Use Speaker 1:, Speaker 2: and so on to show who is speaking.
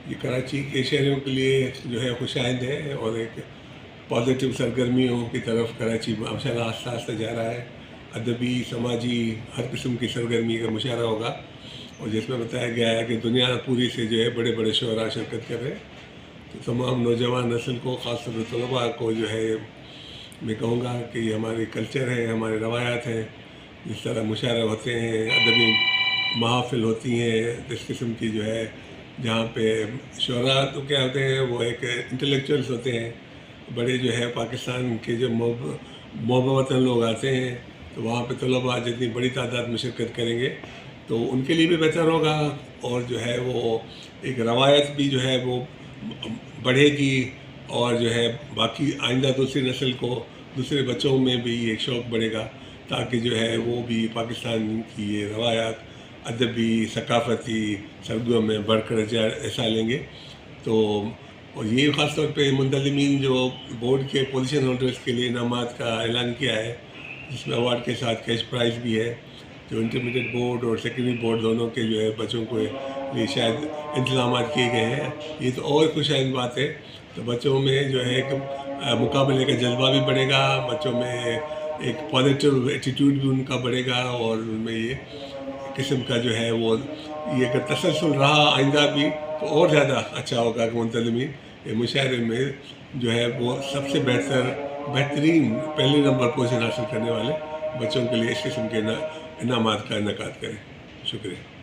Speaker 1: یہ کراچی کے شہریوں کے لیے جو ہے خوش آئند ہے، اور ایک پازیٹیو سرگرمیوں کی طرف کراچی ماشاء اللہ آہستہ آہستہ جا رہا ہے۔ ادبی، سماجی، ہر قسم کی سرگرمی کا مشاہرہ ہوگا، اور جس میں بتایا گیا ہے کہ دنیا پوری سے جو ہے بڑے بڑے شعراء شرکت کر رہے ہیں۔ تو تمام نوجوان نسل کو، خاص طور پر طلباء کو جو ہے میں کہوں گا کہ یہ ہماری کلچر ہے، ہمارے روایات ہیں، جس طرح مشاعرے ہوتے ہیں، ادبی محافل ہوتی ہیں، اس قسم کی جو ہے جہاں پہ شعراء تو کیا ہوتے ہیں، وہ ایک انٹلیکچوئلس ہوتے ہیں، بڑے جو ہے پاکستان کے جو محب وطن لوگ آتے ہیں، تو وہاں پہ طلباء جتنی بڑی تعداد میں شرکت کریں گے تو ان کے لیے بھی بہتر ہوگا، اور جو ہے وہ ایک روایت بھی جو ہے وہ بڑھے گی، اور جو ہے باقی آئندہ دوسری نسل کو، دوسرے بچوں میں بھی ایک شوق بڑھے گا، تاکہ جو ہے وہ بھی پاکستان کی یہ روایات ادبی، ثقافتی سرگرمیوں میں بڑھ کر حصہ لیں گے۔ تو اور یہ خاص طور پہ منتظمین جو بورڈ کے پوزیشن ہولڈرز کے لیے انعامات کا اعلان کیا ہے، جس میں ایوارڈ کے ساتھ کیش پرائز بھی ہے، جو انٹرمیڈیٹ بورڈ اور سیکنڈری بورڈ دونوں کے جو ہے بچوں کو یہ شاید انتظامات کیے گئے ہیں، یہ تو اور خوش آئند بات ہے۔ تو بچوں میں جو ہے ایک مقابلے کا جذبہ بھی بڑھے گا، بچوں میں ایک پازیٹیو ایٹیٹیوڈ بھی ان کا بڑھے گا، اور ان میں یہ قسم کا جو ہے وہ یہ اگر تسلسل رہا آئندہ بھی تو اور زیادہ اچھا ہوگا کہ منتظمین یہ مشاعرے میں جو ہے وہ سب سے بہترین پہلے نمبر پوزیشن حاصل کرنے والے بچوں کے لیے اس قسم کے انعامات کا انعقاد کریں۔ شکریہ۔